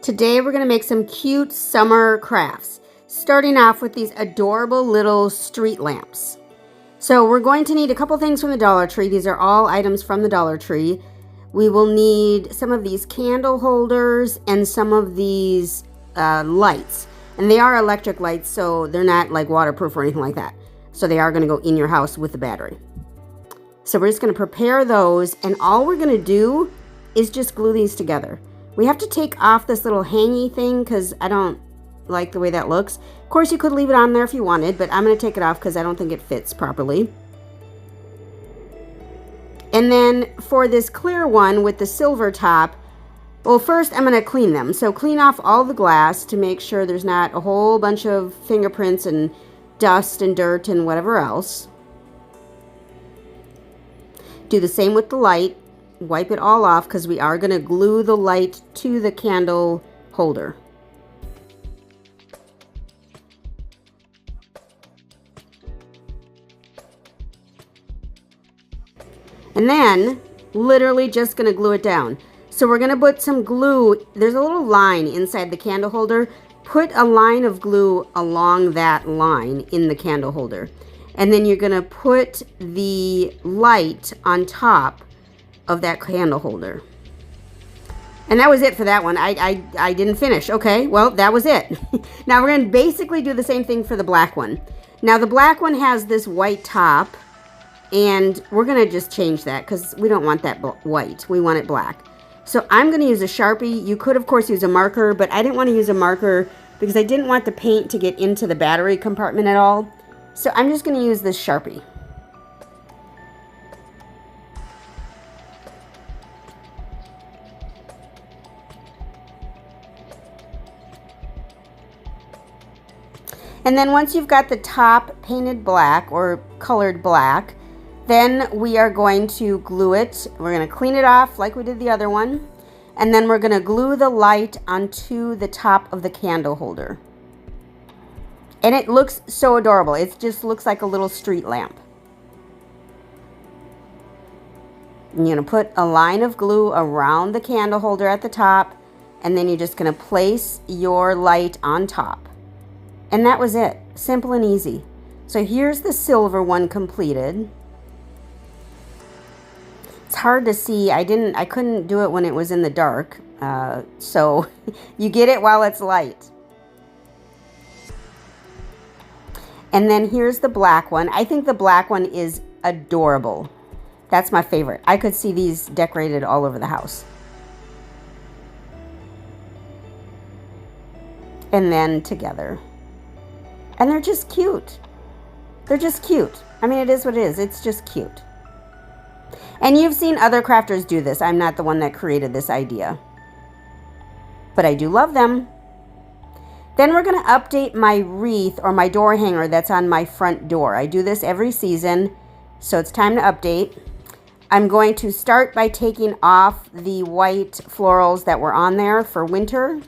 Today we're going to make some cute summer crafts, starting off with these adorable little street lamps. So we're going to need a couple things from the Dollar Tree. These are all items from the Dollar Tree. We will need some of these candle holders and some of these lights. And they are electric lights, so they're not like waterproof or anything like that. So they are going to go in your house with the battery. So we're just going to prepare those, and all we're going to do is just glue these together. We have to take off this little hangy thing because I don't like the way that looks. Of course, you could leave it on there if you wanted, but I'm going to take it off because I don't think it fits properly. And then for this clear one with the silver top, well, first I'm going to clean them. So clean off all the glass to make sure there's not a whole bunch of fingerprints and dust and dirt and whatever else. Do the same with the light. Wipe it all off because we are going to glue the light to the candle holder. And then literally just going to glue it down. So we're going to put some glue. There's a little line inside the candle holder. Put a line of glue along that line in the candle holder. And then you're going to put the light on top of that candle holder. And that was it for that one. I didn't finish. Okay, well, that was it. Now we're going to basically do the same thing for the black one. Now the black one has this white top, and we're going to just change that because we don't want that white. We want it black. So I'm going to use a Sharpie. You could, of course, use a marker, but I didn't want to use a marker because I didn't want the paint to get into the battery compartment at all. So I'm just going to use this Sharpie. And then once you've got the top painted black or colored black, then we are going to glue it. We're going to clean it off like we did the other one. And then we're going to glue the light onto the top of the candle holder. And it looks so adorable. It just looks like a little street lamp. And you're going to put a line of glue around the candle holder at the top. And then you're just going to place your light on top. And that was it. Simple and easy. So here's the silver one completed. It's hard to see. I couldn't do it when it was in the dark. So you get it while it's light. And then here's the black one. I think the black one is adorable. That's my favorite. I could see these decorated all over the house. And then together. And they're just cute. They're just cute. I mean, it is what it is. It's just cute. And you've seen other crafters do this. I'm not the one that created this idea. But I do love them. Then we're going to update my wreath or my door hanger that's on my front door. I do this every season, so it's time to update. I'm going to start by taking off the white florals that were on there for winter.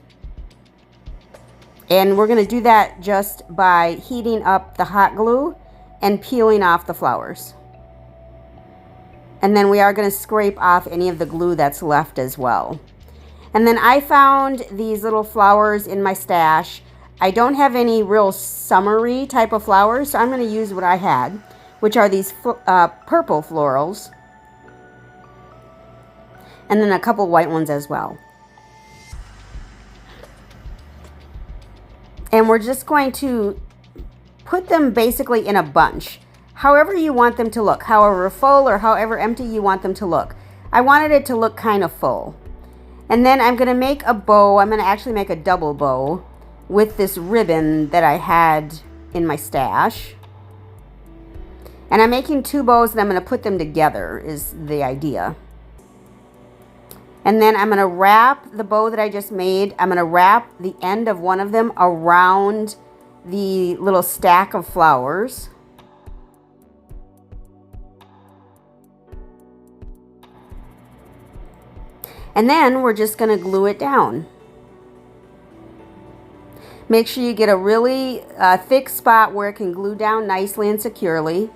And we're going to do that just by heating up the hot glue and peeling off the flowers. And then we are going to scrape off any of the glue that's left as well. And then I found these little flowers in my stash. I don't have any real summery type of flowers, so I'm going to use what I had, which are these purple florals. And then a couple white ones as well. And we're just going to put them basically in a bunch, however you want them to look, however full or however empty you want them to look. I wanted it to look kind of full. And then I'm going to make a bow. I'm going to actually make a double bow with this ribbon that I had in my stash. And I'm making two bows and I'm going to put them together is the idea. And then I'm going to wrap the bow that I just made. I'm going to wrap the end of one of them around the little stack of flowers. And then we're just going to glue it down. Make sure you get a really thick spot where it can glue down nicely and securely.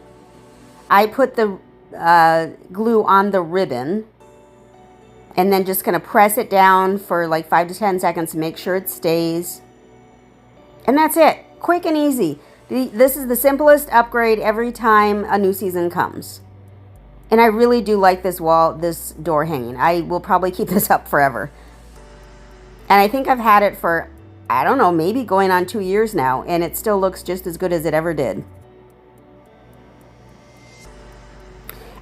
I put the glue on the ribbon. And then just going to press it down for like 5 to 10 seconds to make sure it stays. And that's it. Quick and easy. This is the simplest upgrade every time a new season comes. And I really do like this door hanging. I will probably keep this up forever. And I think I've had it for, I don't know, maybe going on 2 years now. And it still looks just as good as it ever did.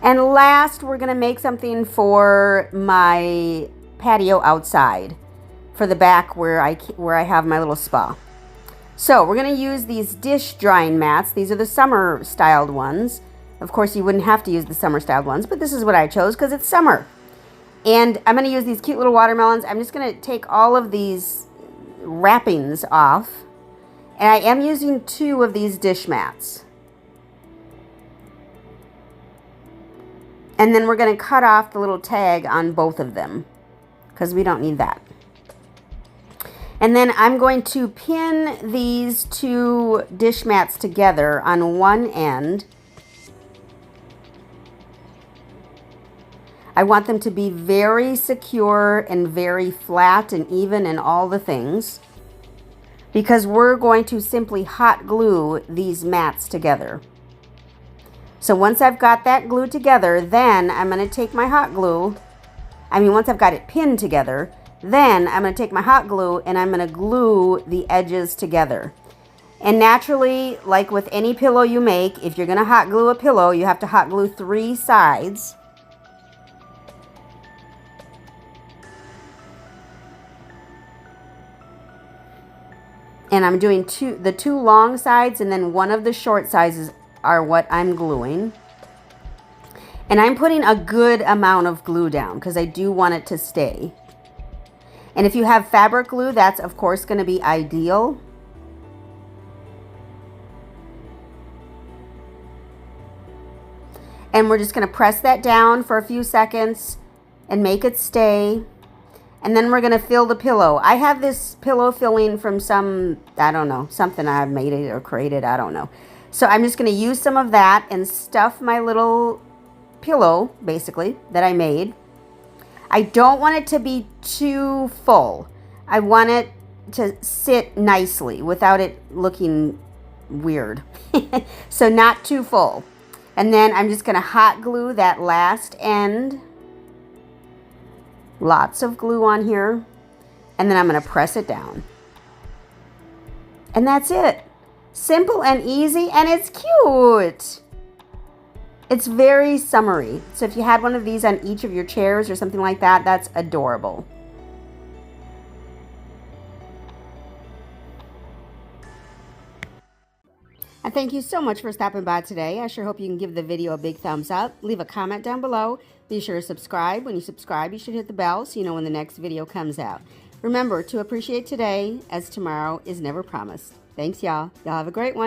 And last, we're going to make something for my patio outside. For the back where I have my little spa. So we're going to use these dish drying mats. These are the summer styled ones. Of course, you wouldn't have to use the summer styled ones, but this is what I chose because it's summer. And I'm going to use these cute little watermelons. I'm just going to take all of these wrappings off. And I am using 2 of these dish mats. And then we're going to cut off the little tag on both of them because we don't need that. And then I'm going to pin these 2 dish mats together on one end. I want them to be very secure and very flat and even and all the things. Because we're going to simply hot glue these mats together. So once I've got that glued together, then I'm going to take my hot glue. Once I've got it pinned together, then I'm going to take my hot glue and I'm going to glue the edges together. And naturally, like with any pillow you make, if you're going to hot glue a pillow, you have to hot glue 3 sides. And I'm doing the 2 long sides, and then one of the short sides are what I'm gluing. And I'm putting a good amount of glue down because I do want it to stay. And if you have fabric glue, that's of course going to be ideal. And we're just going to press that down for a few seconds and make it stay. And then we're going to fill the pillow. I have this pillow filling from something I've made it or created, I don't know. So I'm just going to use some of that and stuff my little pillow, basically, that I made. I don't want it to be too full. I want it to sit nicely without it looking weird. So not too full. And then I'm just going to hot glue that last end. Lots of glue on here. And then I'm going to press it down. And that's it. Simple and easy, and it's cute. It's very summery. So if you had one of these on each of your chairs or something like that, that's adorable. And thank you so much for stopping by today. I sure hope you can give the video a big thumbs up. Leave a comment down below. Be sure to subscribe. When you subscribe, you should hit the bell so you know when the next video comes out. Remember to appreciate today, as tomorrow is never promised. Thanks, y'all. Y'all have a great one.